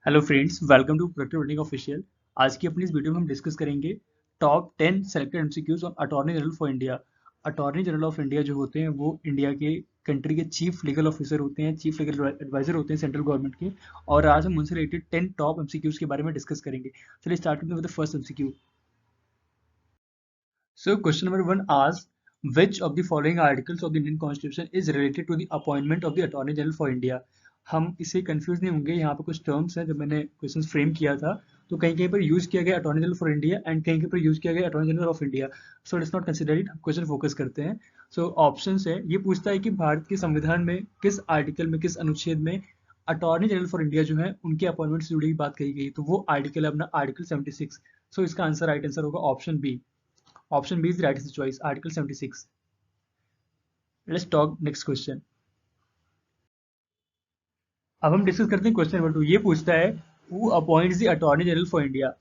Hello friends, welcome to productive learning official. आज की अपनी इस वीडियो में हम डिस्कस करेंगे top 10 selected MCQs on attorney general for India. Attorney general of India जो होते हैं वो इंडिया के कंट्री के चीफ लीगल ऑफिसर होते हैं, चीफ लीगल एडवाइजर होते हैं सेंट्रल गवर्नमेंट के। और आज हम उनसे रिलेटेड 10 टॉप एमसीक्यूज के बारे में डिस्कस करेंगे। चलिए स्टार्ट करते हैं with the first MCQ. So question number one asks, which of the following articles of the Indian Constitution is related to the appointment of the Attorney General for India? हम इसे confuse नहीं होंगे, यहाँ पे कुछ terms हैं। जब मैंने क्वेश्चन फ्रेम किया था तो कहीं कहीं पर यूज किया गया attorney general for India and कहीं कहीं पर यूज किया गया attorney general of India. So it's not considered. हम क्वेश्चन फोकस करते हैं। सो ऑप्शन है, ये पूछता है कि भारत के संविधान में किस आर्टिकल में, किस अनुच्छेद में अटॉर्नी जनरल फॉर इंडिया जो है उनके अपॉइंटमेंट से जुड़ी बात कही गई। तो वो आर्टिकल है अपना आर्टिकल 76। सो इसका आंसर, राइट आंसर होगा option B. Option B is the right choice, Article 76. Let's talk next question. अब हम डिस्कस करते हैं क्वेश्चन नंबर 2। ये पूछता है, who appoints the attorney general for India?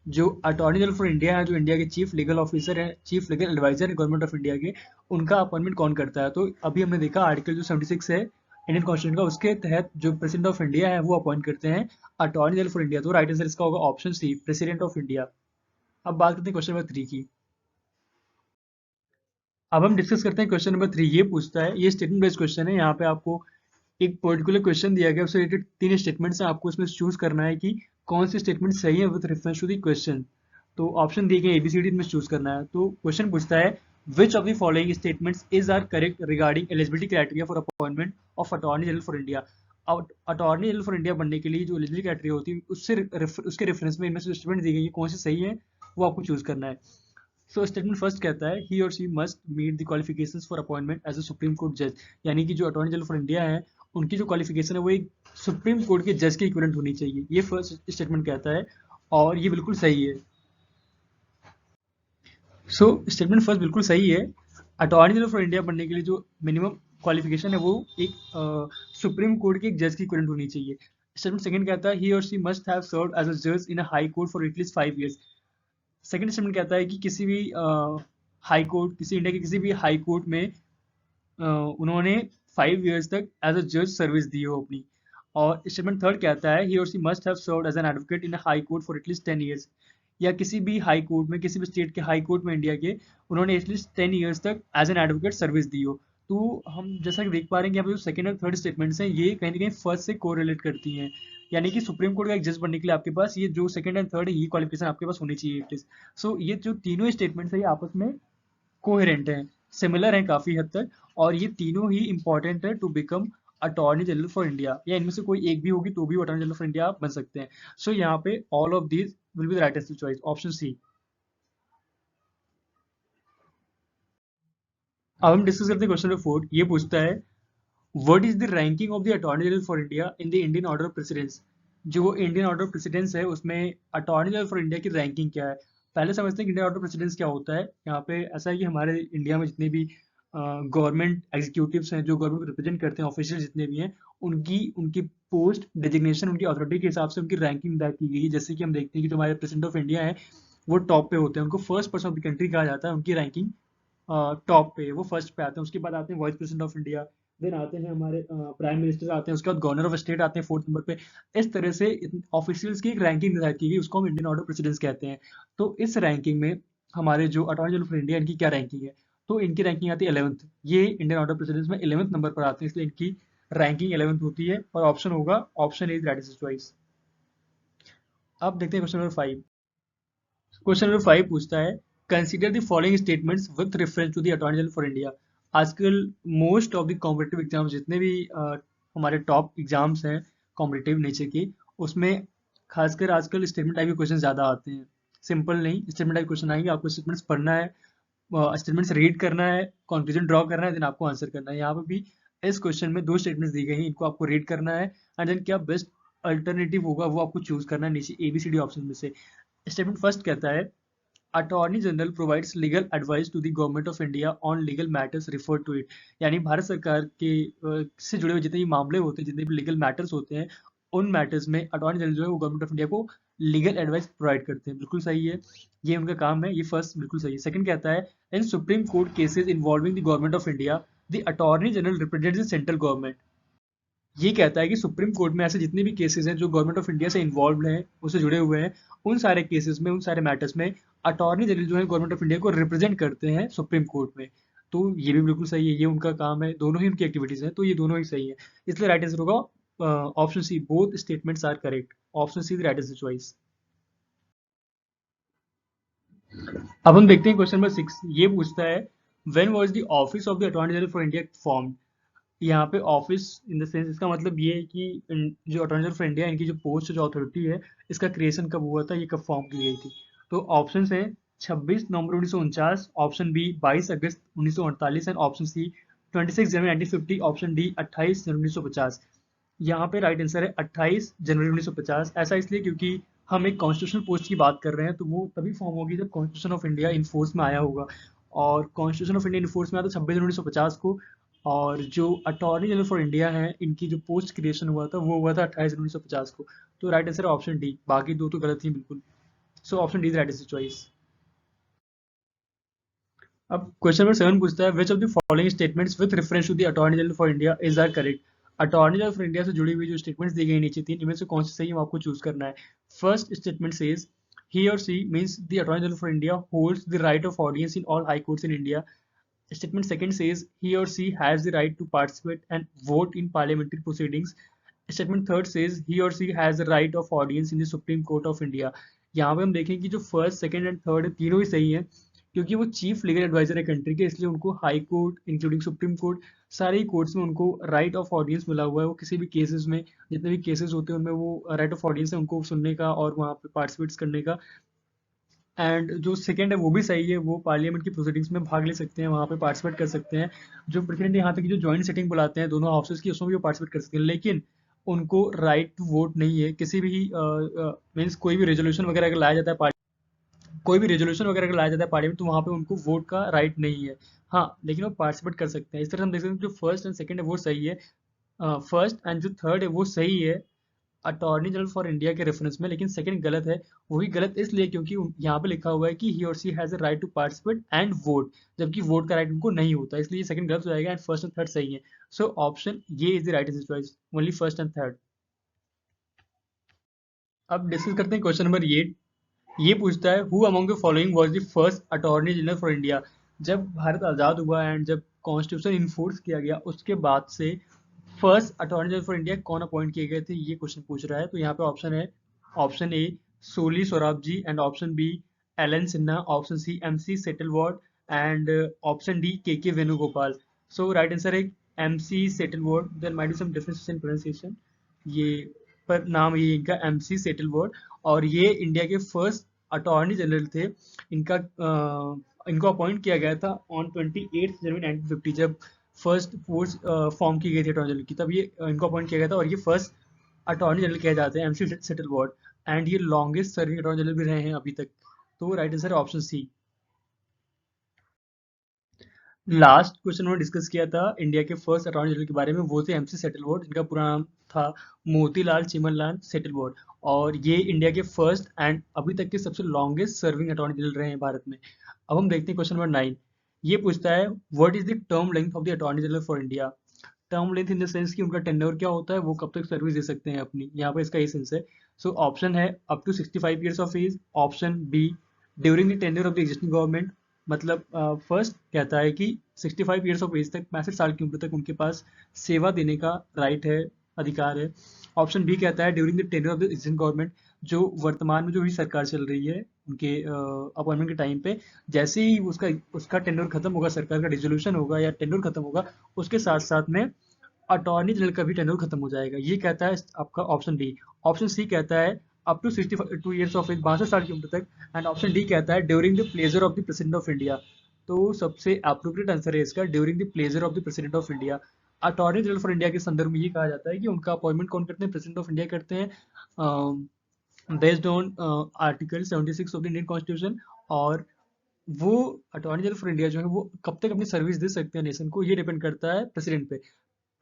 जो अटॉर्नी जनरल फॉर इंडिया है, जो इंडिया के चीफ लीगल ऑफिसर है, चीफ लीगल एडवाइजर है गवर्नमेंट ऑफ इंडिया के, उनका अपॉइंटमेंट कौन करता है? तो अभी हमने देखा आर्टिकल जो 76 है इंडियन कॉन्स्टिट्यूशन का, उसके तहत जो प्रेसिडेंट ऑफ इंडिया है वो अपॉइंट करते हैं अटॉर्नी जनरल फॉर इंडिया। तो राइट आंसर इसका होगा option C, president of India. अब बात करते हैं क्वेश्चन नंबर 3 की। अब हम डिस्कस करते हैं क्वेश्चन नंबर 3। ये पूछता है, ये स्टेटमेंट बेस्ड क्वेश्चन है। यहाँ पे आपको एक पर्टिकुलर क्वेश्चन दिया गया, उससे रिलेटेड 3 स्टेटमेंट्स हैं। आपको उसमें चूज करना है कि कौन सी स्टेटमेंट सही है with reference to the question. तो ऑप्शन दिए गए ABCD में चूज करना है। तो क्वेश्चन पूछता है, which of the following statements is are correct regarding eligibility criteria for appointment of attorney general for India? Attorney general for India बनने के लिए जो एलिजिबिलिटी क्राइटेरिया होती है उसके रेफरेंस में इनमें से स्टेटमेंट दी गई है, कौन सी सही है वो आपको चूज करना है। सो स्टेटमेंट फर्स्ट कहता है, ही और she must meet the qualifications for appointment as a Supreme Court जज। यानी कि जो अटॉर्नी जनरल फॉर इंडिया है उनकी जो क्वालिफिकेशन है वो एक सुप्रीम कोर्ट के जज के इक्विवेलेंट होनी चाहिए। ये फर्स्ट स्टेटमेंट कहता है और ये बिल्कुल सही है। सो स्टेटमेंट फर्स्ट बिल्कुल सही है। अटॉर्नी जनरल फॉर इंडिया बनने के लिए जो मिनिमम क्वालिफिकेशन है वो एक सुप्रीम कोर्ट के एक जज की इक्विवेलेंट होनी चाहिए। स्टेटमेंट सेकंड कहता है, ही और she must have served as a जज in a high court for at least 5 years। Second statement कहता है कि किसी भी हाई कोर्ट, किसी इंडिया के किसी भी हाई कोर्ट में उन्होंने 5 years तक एज अ जज सर्विस दी हो अपनी। और स्टेटमेंट थर्ड कहता है, ही और she must have served as an advocate in high court for at least 10 years। या किसी भी हाई कोर्ट में, किसी भी स्टेट के हाई कोर्ट में इंडिया के, उन्होंने एटलीस्ट 10 years तक एज एन एडवोकेट सर्विस दी हो। तो हम जैसा कि देख पा रहे हैं कि यहाँ पे जो सेकंड और थर्ड स्टेटमेंट्स हैं ये कहीं ना कहीं फर्स्ट से कोरिलेट करती हैं। यानी कि सुप्रीम कोर्ट का एक जज बनने के लिए आपके पास ये जो सेकंड एंड थर्ड है ये क्वालिफिकेशन आपके पास होनी चाहिए एटलीस्ट। सो ये जो तीनों स्टेटमेंट्स है ये आपस में कोहेरेंट हैं, सिमिलर हैं काफी हद तक, और ये तीनों ही इंपॉर्टेंट है to become attorney general for India. या इनमें से कोई एक भी होगी तो भी अटॉर्नी जनरल फॉर इंडिया आप बन सकते हैं। सो यहाँ पे all of these will be the right answer choice, option C. अब हम डिस्कस करते हैं क्वेश्चन नंबर 4। ये पूछता है, what is the ranking of the attorney general for India in the Indian order of precedence? जो इंडियन ऑर्डर ऑफ प्रेसिडेंस है उसमें अटॉर्नी जनरल फॉर इंडिया की रैंकिंग क्या है? पहले समझते हैं कि इंडियन ऑर्डर ऑफ प्रेसिडेंस क्या होता है। यहाँ पे ऐसा है कि हमारे इंडिया में जितने भी गवर्नमेंट एग्जीक्यूटिव्स हैं, जो गवर्नमेंट को रिप्रेजेंट करते हैं, ऑफिशियल जितने भी हैं, उनकी उनकी पोस्ट डिजिग्नेशन, उनकी अथॉरिटी के हिसाब से उनकी रैंकिंग तय की गई है। जैसे कि हम देखते हैं कि जो हमारे प्रेसिडेंट ऑफ इंडिया है वो टॉप पे होते हैं, उनको first person of the country कहा जाता है, उनकी रैंकिंग टॉप पे, वो फर्स्ट पे आते हैं। उसके बाद आते हैं vice president of India, then आते हैं हमारे प्राइम मिनिस्टर आते हैं, उसके बाद गवर्नर ऑफ स्टेट आते हैं 4th नंबर पे। इस तरह से ऑफिशियल्स की एक रैंकिंग निर्धारित की गई, उसको हम इंडियन ऑर्डर प्रेसिडेंस कहते हैं। तो इस रैंकिंग में हमारे जो अटॉर्नी जनरल ऑफ इंडिया, इनकी क्या रैंकिंग है? तो इनकी रैंकिंग आती है 11th। ये इंडियन ऑर्डर प्रेसिडेंस में 11th नंबर पर आते हैं, इसलिए इनकी रैंकिंग 11th होती है और ऑप्शन होगा ऑप्शन इज राइट चॉइस। अब देखते हैं क्वेश्चन नंबर 5। क्वेश्चन नंबर 5 पूछता है, consider the following statements with reference to the attorney general for India. आजकल most of the competitive exams, जितने भी हमारे टॉप एग्जाम्स हैं कॉम्पिटिटिव नेचर के, उसमें खासकर आजकल स्टेटमेंट टाइप के क्वेश्चन ज़्यादा आते हैं। सिंपल नहीं, स्टेटमेंट टाइप क्वेश्चन आएंगे, आपको स्टेटमेंट्स पढ़ना है, स्टेटमेंट्स रीड करना है, कंक्लूजन ड्रॉ करना है, देन आपको आंसर करना है। यहाँ पे भी इस क्वेश्चन में 2 स्टेटमेंट्स दी गई हैं, इनको आपको रीड करना है एंड देन क्या बेस्ट अल्टरनेटिव होगा वो आपको चूज करना है नीचे ABCD ऑप्शन में से। स्टेटमेंट फर्स्ट कहता है, attorney general provides legal advice to the government of India on legal matters refer to it. यानी भारत सरकार के से जुड़े हुए जितने भी मामले होते हैं, जितने भी लीगल मैटर्स होते हैं, उन मैटर्स में अटॉर्नी जनरल जो है वो गवर्नमेंट ऑफ इंडिया को लीगल एडवाइस प्रोवाइड करते हैं। बिल्कुल सही है, ये उनका काम है। ये फर्स्ट बिल्कुल सही है। सेकंड कहता है, in supreme court cases involving the government of India the attorney general represents the central government. ये कहता है कि सुप्रीम कोर्ट में ऐसे जितने भी केसेस हैं जो गवर्नमेंट ऑफ इंडिया से इन्वॉल्व हैं, उससे जुड़े हुए हैं, उन सारे केसेस में, उन सारे मैटर्स में अटॉर्नी जनरल जो है गवर्नमेंट ऑफ इंडिया को रिप्रेजेंट करते हैं सुप्रीम कोर्ट में। तो ये भी बिल्कुल सही है, ये उनका काम है, दोनों ही उनकी एक्टिविटीज हैं, तो ये दोनों ही सही है। इसलिए राइट आंसर होगा option C, both statements are correct. Option C right answer choice. अब हम देखते हैं क्वेश्चन नंबर 6। ये पूछता है when was the office of the attorney general for India formed. यहाँ पे ऑफिस इन द सेंस, इसका मतलब ये है कि जो अटॉर्नी जनरल फॉर इंडिया, इनकी जो पोस्ट, जो अथॉरिटी है, इसका क्रिएशन कब हुआ था, ये कब फॉर्म की गई थी। तो ऑप्शन है 26 नवंबर 1949, ऑप्शन बी 22 अगस्त 1948 एंड ऑप्शन सी 26 जनवरी 1950, ऑप्शन डी 28 जनवरी 1950। यहाँ पे राइट आंसर है 28 जनवरी 1950। ऐसा इसलिए क्योंकि हम एक कॉन्स्टिट्यूशनल पोस्ट की बात कर रहे हैं, तो वो तभी फॉर्म होगी जब constitution of India in force में आया होगा। और constitution of India in force में आया था 26 जनवरी 1950 को। और जो अटॉर्नी जनरल फॉर इंडिया है, इनकी जो पोस्ट क्रिएशन हुआ था वो हुआ था 28 जनवरी 1950 को। तो राइट आंसर है ऑप्शन डी, बाकी दो तो गलत ही बिल्कुल। So option D is right answer choice. अब क्वेश्चन नंबर 7 पूछता है which of the following statements with reference to the attorney general for India is are correct. Attorney general for India से जुड़ी हुई जो स्टेटमेंट्स दी गई नीचे तीन, इनमें से कौन सी सही है वो आपको चूज करना है। फर्स्ट स्टेटमेंट सेज ही और she means the attorney general for India holds the right of audience in all high courts in India. Statement second says he or she has the right to participate and vote in parliamentary proceedings. Statement third says he or she has the right of audience in the Supreme Court of India. यहाँ पे हम देखें कि जो first, second and third है, तीनों ही सही है, क्योंकि वो चीफ लीगल एडवाइजर है कंट्री के, इसलिए उनको high court including supreme court, सारे ही कोर्ट्स में उनको राइट ऑफ ऑडियंस मिला हुआ है। वो किसी भी केसेस में, जितने भी केसेस होते हैं उनमें वो राइट ऑफ ऑडियंस है उनको सुनने का और वहाँ पे पार्टिसिपेट करने का। एंड जो सेकंड है वो भी सही है, वो पार्लियामेंट की प्रोसीडिंग्स में भाग ले सकते हैं, वहाँ पे पार्टिसिपेट कर सकते हैं। जो प्रेसिडेंट यहाँ तक की जो जॉइंट सेटिंग बुलाते हैं दोनों हाउसेस की, उसमें भी वो पार्टिसिपेट कर सकते हैं, लेकिन उनको राइट टू वोट नहीं है। किसी भी मीन्स कोई भी रेजोल्यूशन वगैरह अगर लाया जाता है कोई भी रेजोल्यूशन वगैरह अगर लाया जाता है पार्लियामेंट, तो वहाँ पे उनको वोट का राइट नहीं है। हाँ, लेकिन वो पार्टिसिपेट कर सकते हैं। इस तरह हम देख सकते हैं जो फर्स्ट एंड सेकंड है वो सही है, फर्स्ट एंड जो थर्ड है वो सही है अटॉर्नी जनरल फॉर इंडिया के रेफरेंस में, लेकिन सेकंड गलत है। वो भी गलत इसलिए क्योंकि यहाँ पे लिखा हुआ है कि ही और she has a right to participate and vote, जबकि वोट का राइट उनको नहीं होता, इसलिए सेकंड गलत हो जाएगा एंड फर्स्ट एंड थर्ड सही है। सो ऑप्शन ये is the right answer choice, only first and third. अब डिस्कस करते हैं क्वेश्चन नंबर 8। ये पूछता है who among the following was the first attorney general for India. जब भारत आज़ाद हुआ एंड जब कॉन्स्टिट्यूशन इन्फोर्स किया गया, उसके बाद से first attorney general for India कौन अपॉइंट किए गए थे, ये क्वेश्चन पूछ रहा है। तो यहाँ पे ऑप्शन है, option A Soli Sorabjee and option B Alan Sinha, option C MC Setalvad and option D K Venugopal. So right answer है MC Setalvad. There might be some difference in pronunciation, ये पर नाम ये इनका MC सेटलवर्ड। और ये इंडिया के फर्स्ट अटॉर्नी जनरल थे। इनको अपॉइंट किया गया था ऑन 28 जनवरी 1950, जब फर्स्ट फोर्स फॉर्म की गई थी अटॉर्नी जनरल की, तब ये इनको अपॉइंट किया गया था। और ये फर्स्ट अटॉर्नी जनरल कहे जाते हैं MC सेटलवर्ड, एंड ये लॉन्गेस्ट सर्विंग अटॉर्नी जनरल भी रहे हैं अभी तक। तो राइट आंसर है ऑप्शन सी। लास्ट क्वेश्चन में डिस्कस किया था इंडिया के फर्स्ट अटॉर्नी जनरल के बारे में, वो थे MC सेटलवर्ड, जिनका पूरा नाम था मोतीलाल चिमनलाल सेटलवर्ड। और ये इंडिया के फर्स्ट एंड अभी तक के सबसे लॉन्गेस्ट सर्विंग अटॉर्नी जनरल रहे हैं भारत में। अब हम देखते हैं क्वेश्चन नंबर 9। ये पूछता है what is the term length of the attorney general for India. Term length in the sense कि उनका टेन्योर क्या होता है, वो कब तक सर्विस दे सकते हैं अपनी, यहाँ पे इसका ये सेंस है। सो ऑप्शन है up to 65 years of age, option B during the tenure of the existing government, मतलब फर्स्ट कहता है कि 65 ईयर्स ऑफ एज तक, 65 साल की उम्र तक उनके पास सेवा देने का राइट है, अधिकार है। ऑप्शन बी कहता है during the tenure of the existing government, जो वर्तमान में जो भी सरकार चल रही है उनके अपॉइंटमेंट के टाइम पे, जैसे ही उसका उसका टेन्योर खत्म होगा, सरकार का डिसोल्यूशन होगा या टेन्योर खत्म होगा, उसके साथ साथ में अटॉर्नी जनरल का भी टेन्योर खत्म हो जाएगा। ये कहता है आपका ऑप्शन डी। ऑप्शन सी कहता है up to 62 years of age, 62 साल की उम्र तक। एंड ऑप्शन डी कहता है during the pleasure of the president of India. तो सबसे अप्रोप्रिएट आंसर है इसका during the pleasure of the president of India. Attorney general for India के संदर्भ में ये कहा जाता है कि उनका अपॉइंटमेंट कौन करते हैं, प्रेसिडेंट ऑफ इंडिया करते हैं, based on article 76 of the Indian constitution. और वो अटॉर्नी जनरल फॉर इंडिया जो है वो कब तक अपनी सर्विस दे सकते हैं नेशन को, ये डिपेंड करता है प्रेसिडेंट पे।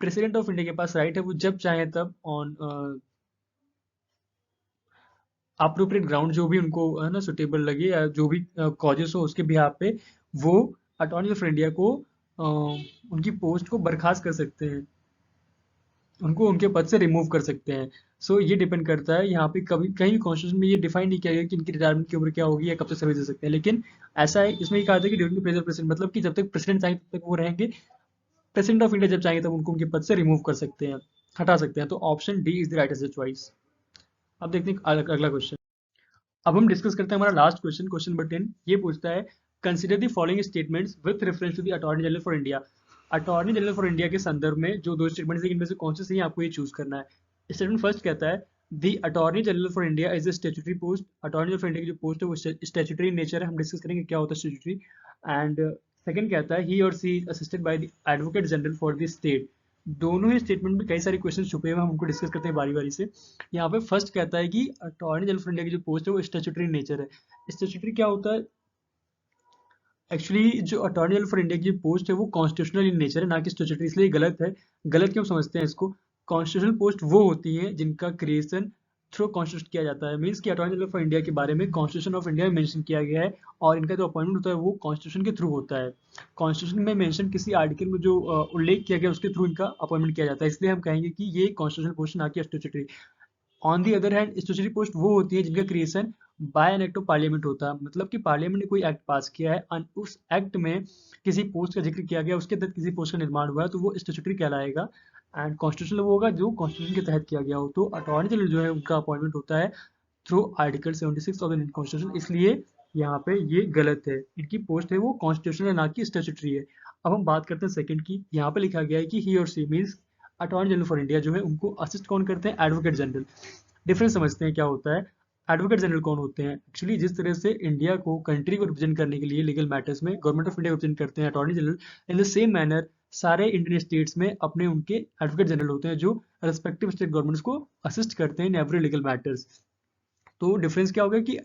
प्रेसिडेंट ऑफ इंडिया के पास राइट है, वो जब चाहे तब ऑन अप्रोप्रिएट ग्राउंड, जो भी उनको है ना सुटेबल लगे या जो भी कॉजेस हो उसके बिहाफ पे, वो अटॉर्नी ऑफ इंडिया को उनकी पोस्ट को बर्खास्त कर सकते हैं। उनको उनके पद से रिमूव कर सकते हैं। सो ये डिपेंड करता है, यहाँ पे कभी कहीं भी कॉन्स्टिट्यूशन में ये डिफाइन नहीं किया गया कि इनकी रिटायरमेंट की उम्र क्या होगी या कब तक सर्विस दे सकते हैं, लेकिन ऐसा है, इसमें ये कहा था कि ड्यूरिंग द प्रेसिडेंट, मतलब कि जब तक प्रेसिडेंट चाहे तब तक वो रहेंगे। प्रेसिडेंट ऑफ इंडिया जब चाहेंगे तब उनको उनके पद से रिमूव कर सकते हैं, हटा सकते हैं। तो option D is the right answer choice. अब देखते हैं अगला क्वेश्चन। अब हम डिस्कस करते हैं हमारा लास्ट क्वेश्चन, क्वेश्चन नंबर 10। ये पूछता है, consider the following statements with reference to the attorney general for India. Attorney general for India के संदर्भ में जो दो स्टेटमेंट्स हैं, इनमें से कौन से सही है, आपको ये चूज करना है। स्टेटमेंट फर्स्ट कहता है, the attorney general for India is a statutory post. Attorney general for India की जो पोस्ट है वो स्टैट्यूटरी नेचर है, हम डिस्कस करेंगे क्या होता है स्टैट्यूटरी। एंड सेकंड कहता है, ही और she assisted by the advocate general for the state. दोनों ही स्टेटमेंट में कई सारे क्वेश्चन छुपे हुए हैं, हम उनको डिस्कस करते हैं बारी बारी से। यहाँ पे फर्स्ट कहता है कि अटॉर्नी जनरल ऑफ इंडिया की जो पोस्ट है वो स्टैट्यूटरी नेचर है। स्टैट्यूटरी क्या होता है? एक्चुअली जो अटॉर्नी जनरल फॉर इंडिया की पोस्ट है वो कॉन्स्टिट्यूशनल इन नेचर है, ना कि स्टैट्यूटरी, इसलिए गलत है। गलत क्यों समझते हैं इसको? कॉन्स्टिट्यूशनल पोस्ट वो होती है जिनका क्रिएशन थ्रू कॉन्स्टिट्यूशन किया जाता है, मीन्स कि अटॉर्नी जनरल फॉर इंडिया के बारे में कॉन्स्टिट्यूशन ऑफ इंडिया में मेंशन किया गया है, और इनका जो अपॉइंटमेंट होता है वो कॉन्स्टिट्यूशन के थ्रू होता है। कॉन्स्टिट्यूशन में मेंशन किसी आर्टिकल में जो उल्लेख किया गया उसके थ्रू इनका अपॉइंटमेंट किया जाता है, इसलिए हम कहेंगे कि ये कॉन्स्टिट्यूशनल पोस्ट ना कि statutory. On the other hand statutory post वो होती है जिनका creation bye an act of parliament होता है, मतलब कि पार्लियामेंट ने कोई एक्ट पास किया है और उस एक्ट में किसी पोस्ट का जिक्र किया गया, उसके तहत किसी पोस्ट का निर्माण हुआ है, तो वो स्टैट्यूटरी कहलाएगा। एंड कॉन्स्टिट्यूशनल वो होगा जो कॉन्स्टिट्यूशन के तहत किया गया हो। तो अटॉर्नी जनरल जो है उनका अपॉइंटमेंट होता है through article 76 of the Indian constitution, इसलिए यहाँ पे ये गलत है। इनकी पोस्ट है वो कॉन्स्टिट्यूशनल है, ना कि स्टैट्यूटरी है। अब हम बात करते हैं सेकंड की। यहाँ पे लिखा गया है कि ही और she means attorney general for India जो है उनको असिस्ट कौन करते हैं? Advocate general. डिफरेंस समझते हैं क्या होता है। एडवोकेट जनरल कौन होते हैं? एक्चुअली जिस तरह से इंडिया को, कंट्री को रिप्रेजेंट करने के लिए लीगल मैटर्स में गवर्नमेंट ऑफ इंडिया को रिप्रेजेंट करते हैं attorney general, in the same manner सारे इंडियन स्टेट्स में अपने उनके एडवोकेट जनरल होते हैं जो रिस्पेक्टिव स्टेट गवर्नमेंट्स को असिस्ट करते हैं इन एवरी लीगल मैटर्स। तो डिफरेंस क्या होगा कि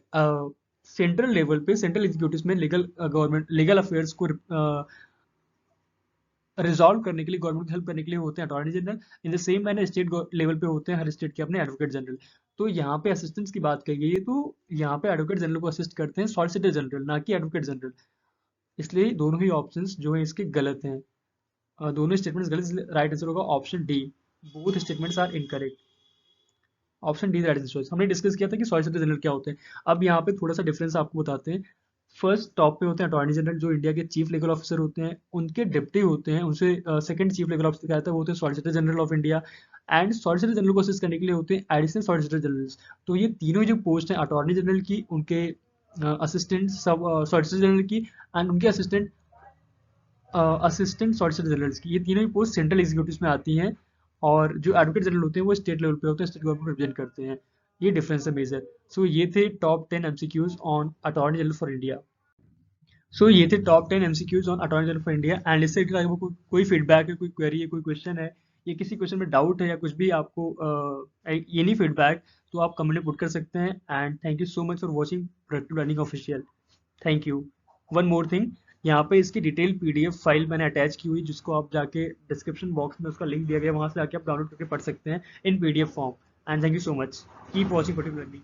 सेंट्रल लेवल पे, सेंट्रल एग्जीक्यूटिव में लीगल गवर्नमेंट लीगल अफेयर्स को रिजॉल्व करने के लिए, गवर्नमेंट की हेल्प करने के लिए होते हैं attorney general. In the same manner state level पे होते हैं हर स्टेट के अपने एडवोकेट जनरल। तो यहाँ पे असिस्टेंस की बात कही गई है, तो यहाँ पे एडवोकेट जनरल को असिस्ट करते हैं सॉलिसिटर जनरल, ना कि एडवोकेट जनरल। इसलिए दोनों ही ऑप्शंस जो है इसके गलत हैं। दोनों स्टेटमेंट्स गलत, राइट आंसर होगा option D. Both statements are incorrect. Option D right answer. हमने डिस्कस किया था कि सॉलिसिटर जनरल क्या होते हैं। अब यहाँ पे थोड़ा सा डिफरेंस आपको बताते हैं। फर्स्ट टॉप पे होते हैं अटॉर्नी जनरल जो इंडिया के चीफ लीगल ऑफिसर होते हैं, उनके डिप्टी होते हैं, उनसे सेकंड चीफ लीगल ऑफिसर कहता है वो होते हैं solicitor general of India. And solicitor general को असिस्ट करने के लिए होते हैं एडिशनल सॉलिसिटर जनरल्स। तो ये तीनों जो पोस्ट हैं अटॉर्नी जनरल की, उनके असिस्टेंट सब सॉलिसिटर जनरल की, एंड उनके असिस्टेंट असिस्टेंट सॉलिसिटर जनरल्स की, ये तीनों ही पोस्ट सेंट्रल एग्जीक्यूटिव में आती हैं। और जो एडवोकेट जनरल होते हैं वो स्टेट लेवल पे होते हैं, स्टेट गवर्नमेंट को रिप्रेजेंट करते हैं। ये डिफरेंस है मेजर। सो ये थे top 10 MCQs on attorney general for India. So ये थे top 10 MCQs on attorney general for India. And इससे अगर आपको कोई फीडबैक है, कोई क्वेरी है, कोई क्वेश्चन है, या किसी क्वेश्चन में डाउट है, या कुछ भी आपको ये नहीं फीडबैक, तो आप कमेंट में पुट कर सकते हैं। And thank you so much for watching productive learning official. Thank you. One more thing, यहाँ पे इसकी डिटेल पीडीएफ फाइल मैंने अटैच की हुई, जिसको आप जाके डिस्क्रिप्शन बॉक्स में उसका लिंक दिया गया, वहाँ से आके आप डाउनलोड करके पढ़ सकते हैं इन PDF form. And thank you so much. Keep watching productive learning.